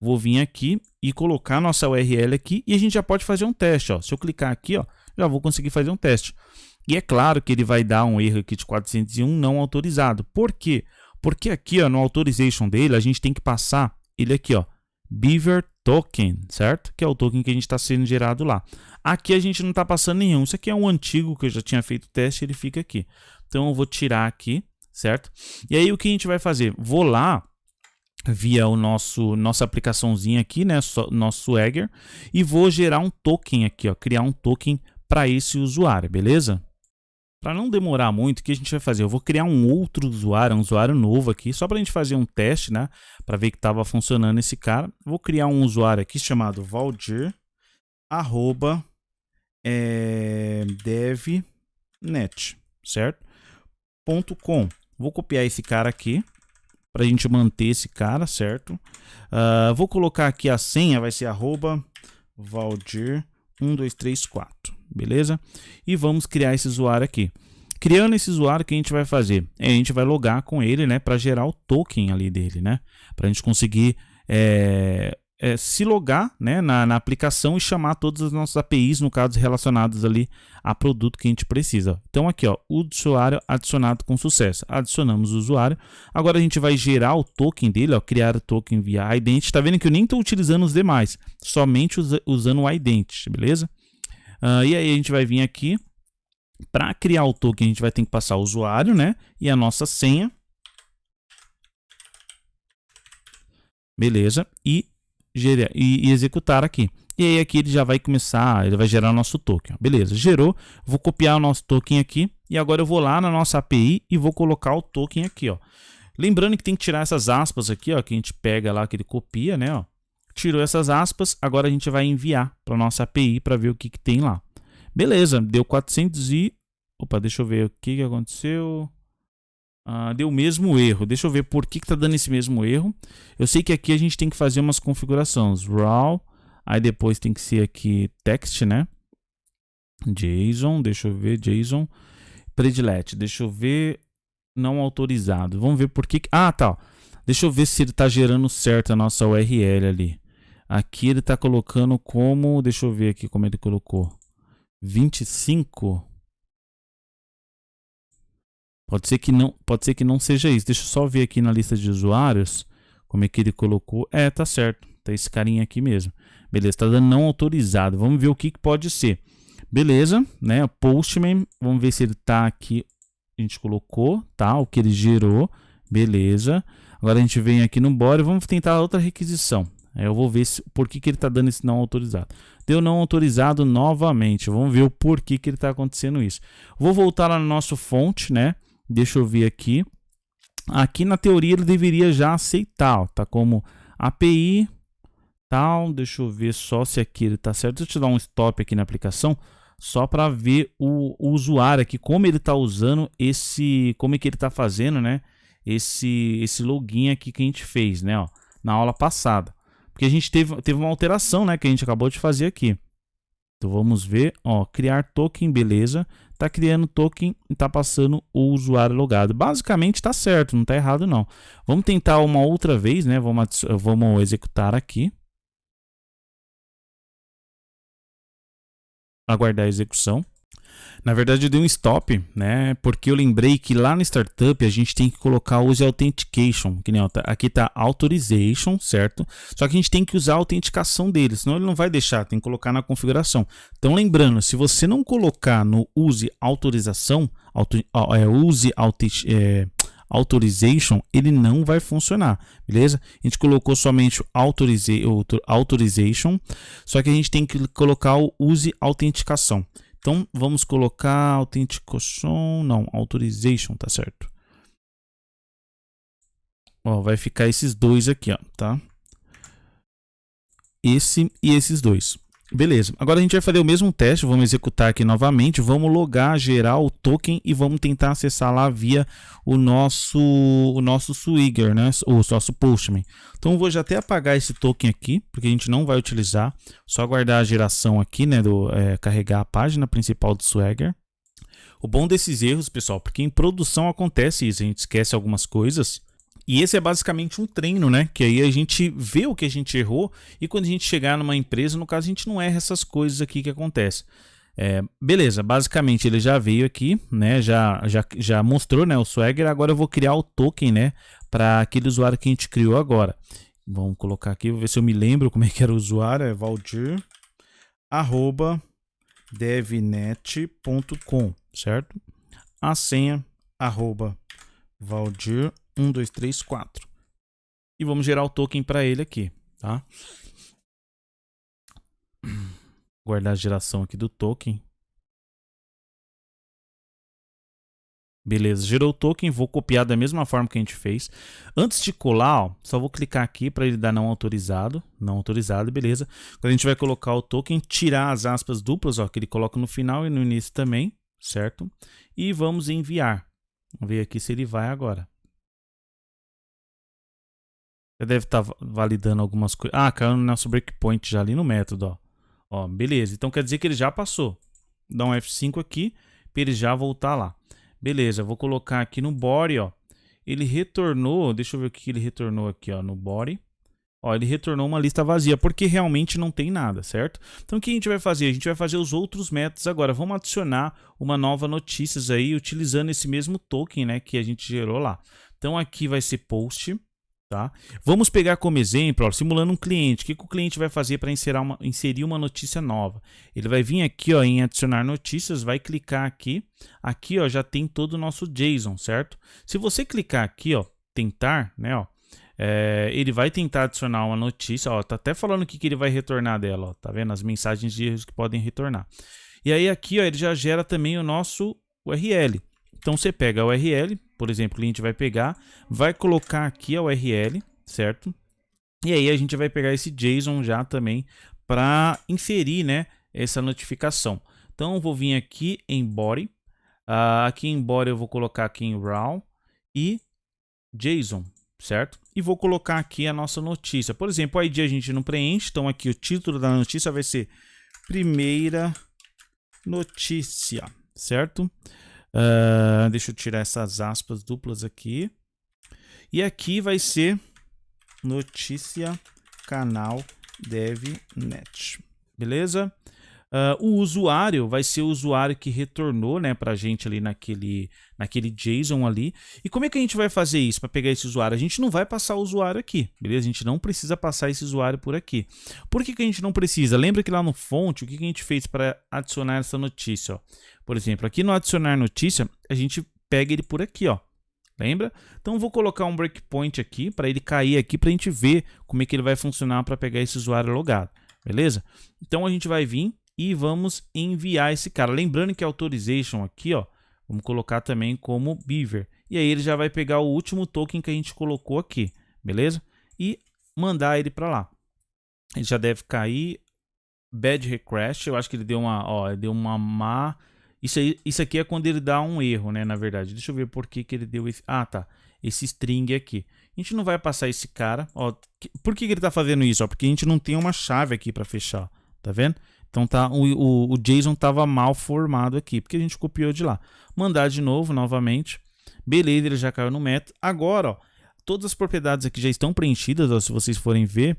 Vou vir aqui e colocar a nossa URL aqui e a gente já pode fazer um teste, ó. Se eu clicar aqui, ó, já vou conseguir fazer um teste. E é claro que ele vai dar um erro aqui de 401 não autorizado. Por quê? Porque aqui, ó, no authorization dele, a gente tem que passar ele aqui, ó, Beaver Token, certo? Que é o token que a gente está sendo gerado lá. Aqui a gente não está passando nenhum. Isso aqui é um antigo que eu já tinha feito o teste, ele fica aqui. Então eu vou tirar aqui, certo? E aí o que a gente vai fazer? Vou lá via nossa aplicaçãozinha aqui, né, nosso Swagger, e vou gerar um token aqui, ó, criar um token para esse usuário, beleza? Para não demorar muito, o que a gente vai fazer? Eu vou criar um outro usuário, um usuário novo aqui, só para a gente fazer um teste, né? Para ver que estava funcionando esse cara. Vou criar um usuário aqui chamado Valdir, @devnet, certo? .com. Vou copiar esse cara aqui, para a gente manter esse cara, certo? Vou colocar aqui a senha, vai ser @valdir1234. Beleza? E vamos criar esse usuário aqui. Criando esse usuário, o que a gente vai fazer? A gente vai logar com ele, né, para gerar o token ali dele, né? Para a gente conseguir se logar, né, na aplicação e chamar todas as nossas APIs, no caso relacionadas ali a produto que a gente precisa. Então aqui, ó, o usuário adicionado com sucesso. Adicionamos o usuário. Agora a gente vai gerar o token dele, ó, criar o token via Identity. Tá vendo que eu nem estou utilizando os demais, somente usando o Identity, beleza? E aí a gente vai vir aqui, para criar o token a gente vai ter que passar o usuário, né, e a nossa senha, beleza, e executar aqui. E aí aqui ele já vai começar, ele vai gerar o nosso token, beleza, gerou, vou copiar o nosso token aqui, e agora eu vou lá na nossa API e vou colocar o token aqui, ó. Lembrando que tem que tirar essas aspas aqui, ó, que a gente pega lá, que ele copia, né, ó. Tirou essas aspas, agora a gente vai enviar para nossa API para ver o que tem lá. Beleza, deu 400 e... Opa, deixa eu ver o que aconteceu. Deu o mesmo erro. Deixa eu ver por que está dando esse mesmo erro. Eu sei que aqui a gente tem que fazer umas configurações. Raw, aí depois tem que ser aqui text, né? JSON, deixa eu ver, JSON. Predilete, deixa eu ver, não autorizado. Vamos ver por que... tá. Deixa eu ver se ele está gerando certo a nossa URL ali. Aqui ele está colocando como... Deixa eu ver aqui como ele colocou. 25. Pode ser que não seja isso. Deixa eu só ver aqui na lista de usuários como é que ele colocou. Tá certo. Tá esse carinha aqui mesmo. Beleza, está dando não autorizado. Vamos ver o que pode ser. Beleza, né? Postman. Vamos ver se ele está aqui. A gente colocou, tá? O que ele gerou. Beleza. Agora a gente vem aqui no body. Vamos tentar outra requisição. Eu vou ver por que ele está dando esse não autorizado. Deu não autorizado novamente. Vamos ver o porquê que ele está acontecendo isso. Vou voltar lá no nosso fonte, né? Deixa eu ver aqui. Aqui na teoria ele deveria já aceitar, ó, tá como API, tal. Deixa eu ver só se aqui ele está certo. Deixa eu te dar um stop aqui na aplicação, só para ver o usuário aqui, como ele está usando como é que ele está fazendo, né? Esse login aqui que a gente fez, né? Ó, na aula passada. Porque a gente teve uma alteração, né, que a gente acabou de fazer aqui. Então vamos ver, ó, criar token, beleza. Tá criando token e tá passando o usuário logado. Basicamente tá certo, não tá errado não. Vamos tentar uma outra vez, né? Vamos executar aqui. Aguardar a execução. Na verdade eu dei um stop, né? Porque eu lembrei que lá no startup a gente tem que colocar o use authentication, que nem aqui tá authorization, certo? Só que a gente tem que usar a autenticação dele, senão ele não vai deixar, tem que colocar na configuração. Então lembrando, se você não colocar no use autorização, authorization, ele não vai funcionar, beleza? A gente colocou somente o authorization, só que a gente tem que colocar o use autenticação. Então, vamos colocar Authentication, não, Authorization, tá certo? Ó, vai ficar esses dois aqui, ó, tá? Esse e esses dois. Beleza, agora a gente vai fazer o mesmo teste, vamos executar aqui novamente, vamos logar, gerar o token e vamos tentar acessar lá via o nosso Swagger, né? O nosso Postman. Então eu vou já até apagar esse token aqui, porque a gente não vai utilizar, só guardar a geração aqui, né? Carregar a página principal do Swagger. O bom desses erros, pessoal, porque em produção acontece isso, a gente esquece algumas coisas. E esse é basicamente um treino, né? Que aí a gente vê o que a gente errou e quando a gente chegar numa empresa, no caso, a gente não erra essas coisas aqui que acontecem. Beleza, basicamente ele já veio aqui, né? Já mostrou, né, o Swagger. Agora eu vou criar o token, né? Para aquele usuário que a gente criou agora. Vamos colocar aqui, vou ver se eu me lembro como é que era o usuário. É valdir@devnet.com, certo? A senha @valdir1234 e vamos gerar o token para ele aqui, tá? Guardar a geração aqui do token. Beleza, gerou o token, vou copiar da mesma forma que a gente fez. Antes de colar, ó, só vou clicar aqui para ele dar não autorizado, beleza. Agora a gente vai colocar o token, tirar as aspas duplas, ó, que ele coloca no final e no início também, certo? E vamos enviar. Vamos ver aqui se ele vai agora. Já deve estar validando algumas coisas. Ah, caiu no nosso breakpoint já ali no método, ó. Ó, beleza. Então quer dizer que ele já passou. Dá um F5 aqui para ele já voltar lá. Beleza, vou colocar aqui no body, ó. Ele retornou, deixa eu ver o que ele retornou aqui, ó, no body. Ó, ele retornou uma lista vazia, porque realmente não tem nada, certo? Então o que a gente vai fazer? A gente vai fazer os outros métodos agora. Vamos adicionar uma nova notícias aí, utilizando esse mesmo token, né, que a gente gerou lá. Então aqui vai ser post. Tá? Vamos pegar como exemplo, ó, simulando um cliente. O que o cliente vai fazer para inserir uma notícia nova? Ele vai vir aqui, ó, em adicionar notícias, vai clicar aqui. Aqui, ó, já tem todo o nosso JSON, certo? Se você clicar aqui, ó, tentar, né, ó, ele vai tentar adicionar uma notícia. Ó, tá até falando o que ele vai retornar dela. Ó, tá vendo? As mensagens de erros que podem retornar. E aí aqui, ó, ele já gera também o nosso URL. Então você pega a URL, por exemplo, o cliente vai pegar, vai colocar aqui a URL, certo? E aí a gente vai pegar esse JSON já também para inserir, né, essa notificação. Então eu vou vir aqui em body, aqui em body eu vou colocar aqui em raw e JSON, certo? E vou colocar aqui a nossa notícia. Por exemplo, o ID a gente não preenche, então aqui o título da notícia vai ser primeira notícia, certo? Deixa eu tirar essas aspas duplas aqui. E aqui vai ser notícia canal DevNet. Beleza? O usuário vai ser o usuário que retornou, né, pra gente ali naquele JSON ali. E como é que a gente vai fazer isso para pegar esse usuário? A gente não vai passar o usuário aqui, beleza? A gente não precisa passar esse usuário por aqui. Por que a gente não precisa? Lembra que lá no fonte, o que a gente fez para adicionar essa notícia? Ó? Por exemplo, aqui no adicionar notícia, a gente pega ele por aqui, ó. Lembra? Então vou colocar um breakpoint aqui para ele cair aqui para a gente ver como é que ele vai funcionar para pegar esse usuário logado, beleza? Então a gente vai vir e vamos enviar esse cara. Lembrando que a authorization aqui, ó, vamos colocar também como beaver. E aí ele já vai pegar o último token que a gente colocou aqui, beleza? E mandar ele para lá. Ele já deve cair. Bad request, eu acho que ele deu uma má. Isso aqui é quando ele dá um erro, né, na verdade. Deixa eu ver por que ele deu esse... Ah, tá. Esse string aqui. A gente não vai passar esse cara, ó. Por que ele tá fazendo isso? Ó? Porque a gente não tem uma chave aqui para fechar, tá vendo? Então tá, o JSON estava mal formado aqui, porque a gente copiou de lá. Mandar de novo, novamente. Beleza, ele já caiu no método. Agora, ó, todas as propriedades aqui já estão preenchidas, ó, se vocês forem ver.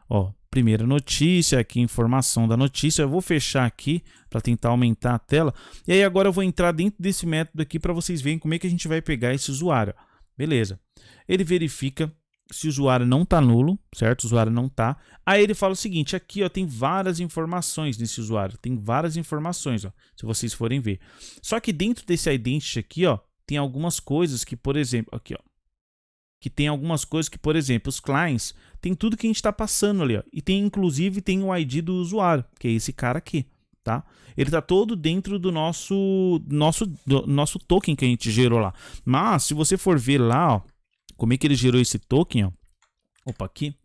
Ó, primeira notícia, aqui informação da notícia. Eu vou fechar aqui para tentar aumentar a tela. E aí agora eu vou entrar dentro desse método aqui para vocês verem como é que a gente vai pegar esse usuário. Beleza. Ele verifica se o usuário não está nulo, certo? O usuário não está. Aí ele fala o seguinte, aqui ó, tem várias informações nesse usuário. Tem várias informações, ó, se vocês forem ver. Só que dentro desse identity aqui, ó, tem algumas coisas que, por exemplo, aqui ó, que tem algumas coisas que, por exemplo, os clients, tem tudo que a gente está passando ali, ó, e tem inclusive tem o ID do usuário, que é esse cara aqui, tá? Ele está todo dentro do nosso token que a gente gerou lá. Mas, se você for ver lá, ó, como é que ele gerou esse token, ó. Opa, aqui.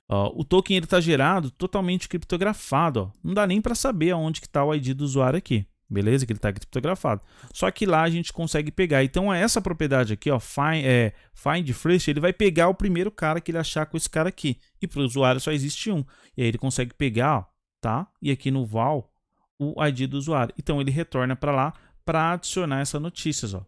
Ó, o token ele está gerado totalmente criptografado, ó. Não dá nem para saber aonde que está o ID do usuário aqui. Beleza? Que ele está criptografado. Só que lá a gente consegue pegar. Então, essa propriedade aqui, ó, find first, ele vai pegar o primeiro cara que ele achar com esse cara aqui. E para o usuário só existe um. E aí ele consegue pegar, ó, tá? E aqui no val, o ID do usuário. Então, ele retorna para lá para adicionar essas notícias, ó.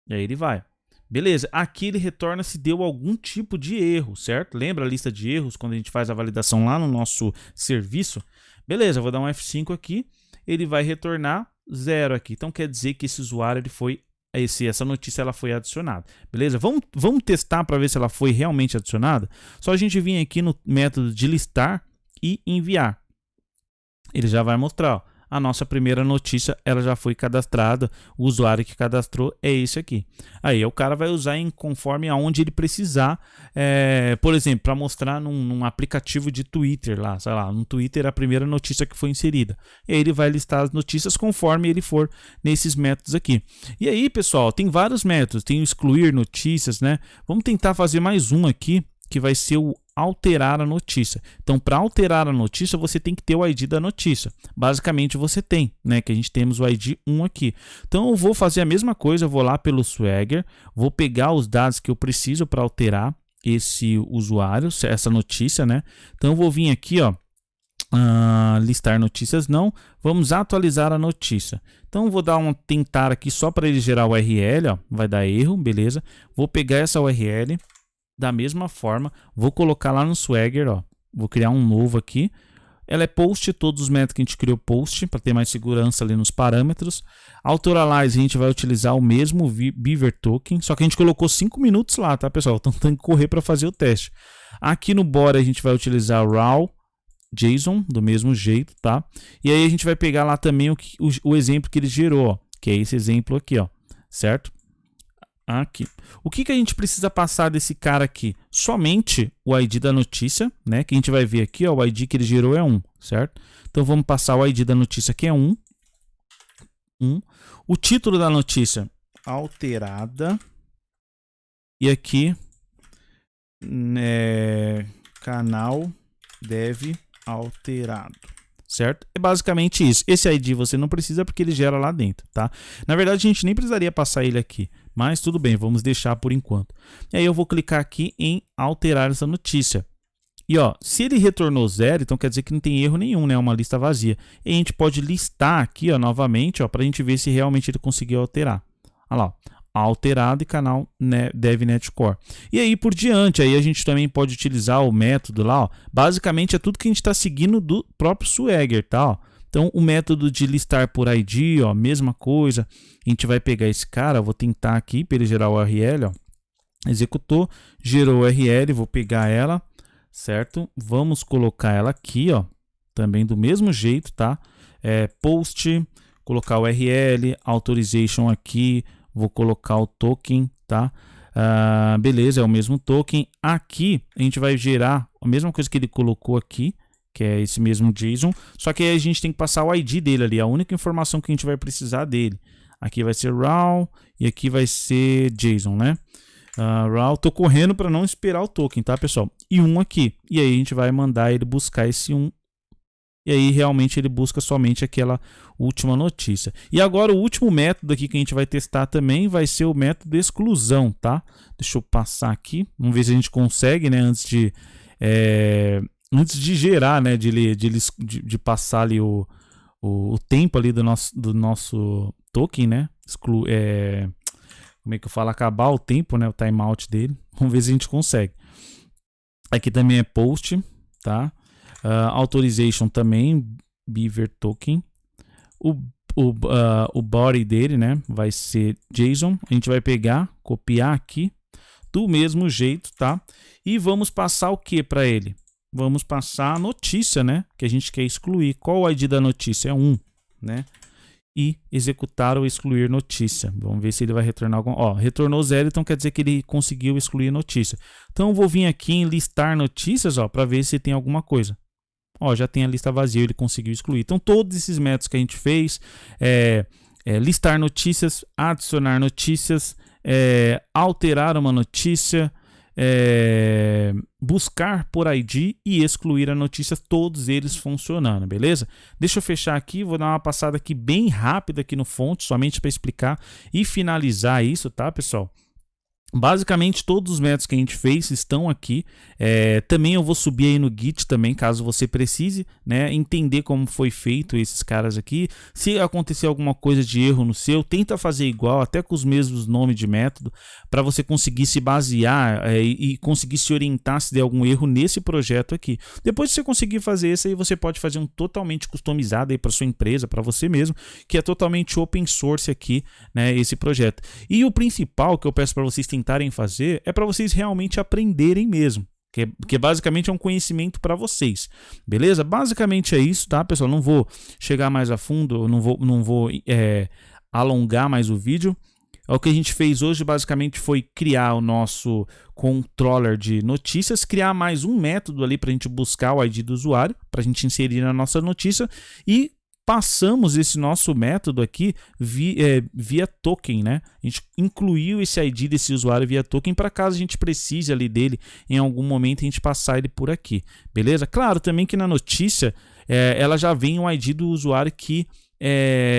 E aí ele vai. Beleza, aqui ele retorna se deu algum tipo de erro, certo? Lembra a lista de erros quando a gente faz a validação lá no nosso serviço? Beleza, vou dar um F5 aqui, ele vai retornar 0 aqui. Então quer dizer que esse usuário ele foi, essa notícia ela foi adicionada. Beleza? Vamos testar para ver se ela foi realmente adicionada? Só a gente vir aqui no método de listar e enviar. Ele já vai mostrar, ó. A nossa primeira notícia ela já foi cadastrada, o usuário que cadastrou é esse aqui. Aí o cara vai usar conforme aonde ele precisar, por exemplo, para mostrar num aplicativo de Twitter lá, sei lá, no Twitter a primeira notícia que foi inserida. E aí ele vai listar as notícias conforme ele for nesses métodos aqui. E aí, pessoal, tem vários métodos, tem o excluir notícias, né? Vamos tentar fazer mais um aqui, que vai ser o alterar a notícia. Então, para alterar a notícia, você tem que ter o ID da notícia. Basicamente, você tem, né? Que a gente temos o ID 1 aqui. Então, eu vou fazer a mesma coisa, eu vou lá pelo Swagger, vou pegar os dados que eu preciso para alterar esse usuário, essa notícia, né? Então, eu vou vir aqui, ó, listar notícias não, vamos atualizar a notícia. Então, vou dar tentar aqui só para ele gerar o URL, ó, vai dar erro, beleza? Vou pegar essa URL, da mesma forma, vou colocar lá no Swagger, ó. Vou criar um novo aqui. Ela é post, todos os métodos que a gente criou post, para ter mais segurança ali nos parâmetros. Autoralize, a gente vai utilizar o mesmo Beaver Token, só que a gente colocou 5 minutos lá, tá, pessoal? Então tem que correr para fazer o teste. Aqui no body a gente vai utilizar raw JSON, do mesmo jeito, tá? E aí a gente vai pegar lá também o exemplo que ele gerou, ó, que é esse exemplo aqui, ó, certo? Aqui. O que a gente precisa passar desse cara aqui? Somente o ID da notícia, né? Que a gente vai ver aqui, ó, o ID que ele gerou é 1, certo? Então vamos passar o ID da notícia que é 1. O título da notícia, alterada. E aqui, canal dev alterado. Certo? É basicamente isso. Esse ID você não precisa porque ele gera lá dentro, tá? Na verdade, a gente nem precisaria passar ele aqui, mas tudo bem, vamos deixar por enquanto. E aí eu vou clicar aqui em alterar essa notícia. E ó, se ele retornou 0, então quer dizer que não tem erro nenhum, né? É uma lista vazia. E a gente pode listar aqui, ó, novamente, ó, para a gente ver se realmente ele conseguiu alterar. Olha lá, ó. Alterado e canal DevNet Core. E aí por diante, aí a gente também pode utilizar o método lá, ó. Basicamente é tudo que a gente está seguindo do próprio Swagger, tá? Ó. Então o método de listar por ID, ó, mesma coisa. A gente vai pegar esse cara, vou tentar aqui para ele gerar o URL, ó. Executou, gerou o URL, vou pegar ela, certo? Vamos colocar ela aqui, ó, também do mesmo jeito, tá? Post, colocar o URL, authorization aqui. Vou colocar o token, tá? Beleza, é o mesmo token. Aqui a gente vai gerar a mesma coisa que ele colocou aqui, que é esse mesmo JSON, só que aí a gente tem que passar o ID dele ali, a única informação que a gente vai precisar dele. Aqui vai ser raw e aqui vai ser JSON, né? Raw, tô correndo para não esperar o token, tá, pessoal? E 1 aqui. E aí a gente vai mandar ele buscar esse 1. E aí realmente ele busca somente aquela última notícia. E agora o último método aqui que a gente vai testar também vai ser o método de exclusão, tá? Deixa eu passar aqui, vamos ver se a gente consegue, né? Antes de gerar, né? De passar ali o tempo ali do nosso token, né? Como é que eu falo? Acabar o tempo, né? O timeout dele. Vamos ver se a gente consegue. Aqui também é post, tá? Authorization também, Beaver Token. O body dele, né, vai ser JSON. A gente vai pegar, copiar aqui do mesmo jeito, tá? E vamos passar o que para ele? Vamos passar a notícia, né, que a gente quer excluir. Qual o ID da notícia? É 1, né? E executar ou excluir notícia. Vamos ver se ele vai retornar algum. Ó, retornou 0, então quer dizer que ele conseguiu excluir notícia. Então eu vou vir aqui em listar notícias, ó, para ver se tem alguma coisa. ó, já tem a lista vazia, ele conseguiu excluir. Então todos esses métodos que a gente fez, listar notícias, adicionar notícias, alterar uma notícia, buscar por ID e excluir a notícia, todos eles funcionando, beleza? Deixa eu fechar aqui, vou dar uma passada aqui bem rápida aqui no fonte, somente para explicar e finalizar isso, tá, pessoal? Basicamente todos os métodos que a gente fez estão aqui. Também eu vou subir aí no Git também, caso você precise, né, entender como foi feito esses caras aqui. Se acontecer alguma coisa de erro no seu, tenta fazer igual, até com os mesmos nomes de método, para você conseguir se basear e conseguir se orientar se der algum erro nesse projeto aqui. Depois de você conseguir fazer esse aí, você pode fazer um totalmente customizado aí para sua empresa, para você mesmo, que é totalmente open source aqui, né, esse projeto. E o principal que eu peço para vocês tentarem fazer é para vocês realmente aprenderem mesmo, que basicamente é um conhecimento para vocês, beleza? Basicamente é isso, tá, pessoal? Não vou chegar mais a fundo, não vou alongar mais o vídeo. O que a gente fez hoje basicamente foi criar o nosso controller de notícias, criar mais um método ali para a gente buscar o ID do usuário, para a gente inserir na nossa notícia e passamos esse nosso método aqui via token, né? A gente incluiu esse ID desse usuário via token para caso a gente precise ali dele em algum momento a gente passar ele por aqui, beleza? Claro, também que na notícia ela já vem o ID do usuário que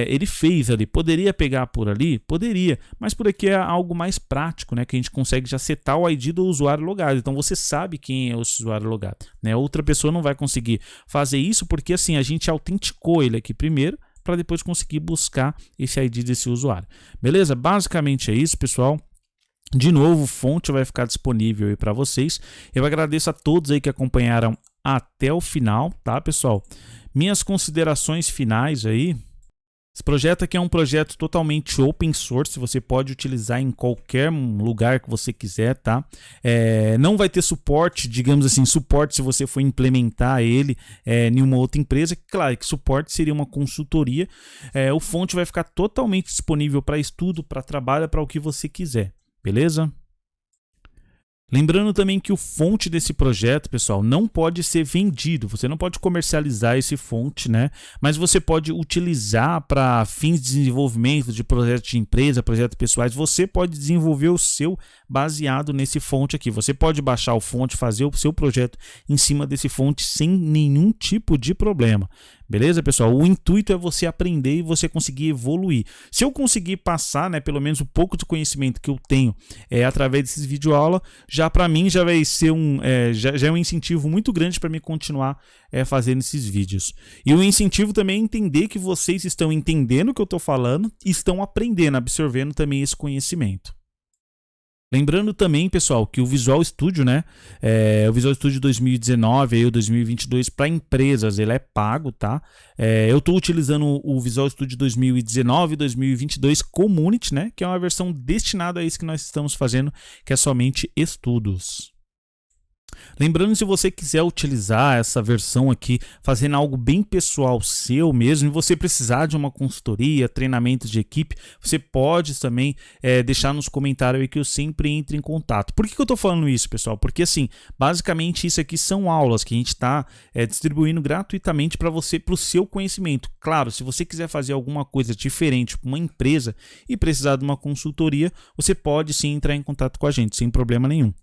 ele fez ali. Poderia pegar por ali? Poderia, mas por aqui é algo mais prático, né? Que a gente consegue já setar o ID do usuário logado, então você sabe quem é o usuário logado, né? Outra pessoa não vai conseguir fazer isso porque assim a gente autenticou ele aqui primeiro para depois conseguir buscar esse ID desse usuário, beleza? Basicamente é isso, pessoal. De novo, o fonte vai ficar disponível aí para vocês. Eu agradeço a todos aí que acompanharam até o final, tá, pessoal? Minhas considerações finais aí. Esse projeto aqui é um projeto totalmente open source, você pode utilizar em qualquer lugar que você quiser, tá? Não vai ter suporte, digamos assim, suporte se você for implementar ele em uma outra empresa. Claro que suporte seria uma consultoria. O fonte vai ficar totalmente disponível para estudo, para trabalho, para o que você quiser, beleza? Lembrando também que o fonte desse projeto, pessoal, não pode ser vendido, você não pode comercializar esse fonte, né? Mas você pode utilizar para fins de desenvolvimento de projetos de empresa, projetos pessoais, você pode desenvolver o seu baseado nesse fonte aqui. Você pode baixar o fonte, fazer o seu projeto em cima desse fonte sem nenhum tipo de problema. Beleza, pessoal? O intuito é você aprender e você conseguir evoluir. Se eu conseguir passar, né, pelo menos um pouco de conhecimento que eu tenho através desses videoaulas, já para mim já vai ser já é um incentivo muito grande para mim continuar fazendo esses vídeos. E o incentivo também é entender que vocês estão entendendo o que eu estou falando e estão aprendendo, absorvendo também esse conhecimento. Lembrando também, pessoal, que o Visual Studio, né, o Visual Studio 2019 e o 2022 para empresas, ele é pago, tá? Eu estou utilizando o Visual Studio 2019 e 2022 Community, né, que é uma versão destinada a isso que nós estamos fazendo, que é somente estudos. Lembrando, se você quiser utilizar essa versão aqui, fazendo algo bem pessoal seu mesmo, e você precisar de uma consultoria, treinamento de equipe, você pode também deixar nos comentários aí que eu sempre entro em contato. Por que eu estou falando isso, pessoal? Porque assim, basicamente isso aqui são aulas que a gente está distribuindo gratuitamente para você, para o seu conhecimento. Claro, se você quiser fazer alguma coisa diferente para uma empresa e precisar de uma consultoria, você pode sim entrar em contato com a gente, sem problema nenhum.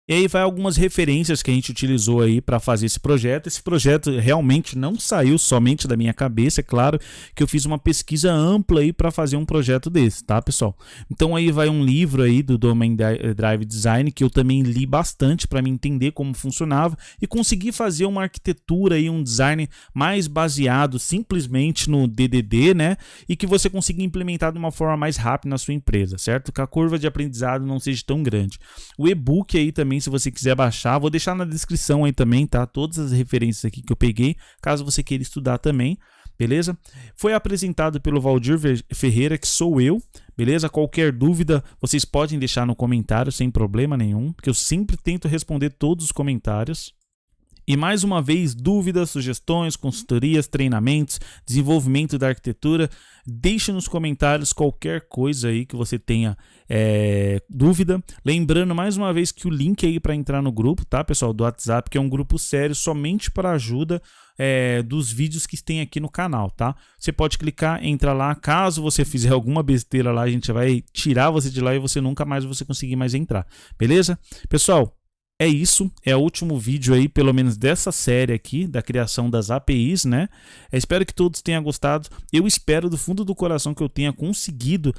E aí vai algumas referências que a gente utilizou aí para fazer esse projeto. Esse projeto realmente não saiu somente da minha cabeça, é claro que eu fiz uma pesquisa ampla aí para fazer um projeto desse, tá, pessoal? Então aí vai um livro aí do Domain Drive Design que eu também li bastante para me entender como funcionava e conseguir fazer uma arquitetura e um design mais baseado simplesmente no DDD, né? E que você consiga implementar de uma forma mais rápida na sua empresa, certo? Que a curva de aprendizado não seja tão grande. O e-book aí também, se você quiser baixar, vou deixar na descrição aí também, tá? Todas as referências aqui que eu peguei, caso você queira estudar também, beleza? Foi apresentado pelo Valdir Ferreira, que sou eu, beleza? Qualquer dúvida, vocês podem deixar no comentário sem problema nenhum, porque eu sempre tento responder todos os comentários. E mais uma vez, dúvidas, sugestões, consultorias, treinamentos, desenvolvimento da arquitetura, deixe nos comentários qualquer coisa aí que você tenha dúvida. Lembrando mais uma vez que o link aí para entrar no grupo, tá, pessoal, do WhatsApp, que é um grupo sério somente para ajuda dos vídeos que tem aqui no canal, tá? Você pode clicar, entra lá, caso você fizer alguma besteira lá, a gente vai tirar você de lá e você nunca mais vai conseguir mais entrar, beleza? Pessoal, é isso, é o último vídeo aí, pelo menos dessa série aqui, da criação das APIs, né? Espero que todos tenham gostado. Eu espero do fundo do coração que eu tenha conseguido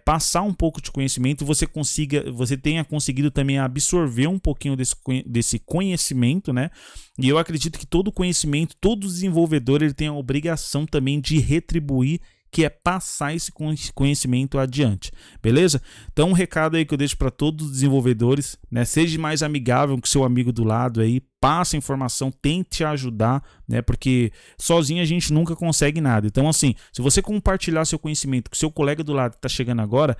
passar um pouco de conhecimento e você tenha conseguido também absorver um pouquinho desse conhecimento, né? E eu acredito que todo conhecimento, todo desenvolvedor, ele tem a obrigação também de retribuir, que é passar esse conhecimento adiante, beleza? Então um recado aí que eu deixo para todos os desenvolvedores, né? Seja mais amigável com seu amigo do lado aí, passa a informação, tente ajudar, né? Porque sozinho a gente nunca consegue nada. Então assim, se você compartilhar seu conhecimento com seu colega do lado que está chegando agora,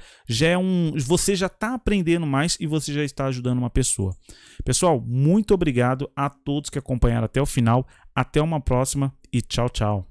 você já está aprendendo mais e você já está ajudando uma pessoa. Pessoal, muito obrigado a todos que acompanharam até o final. Até uma próxima e tchau, tchau.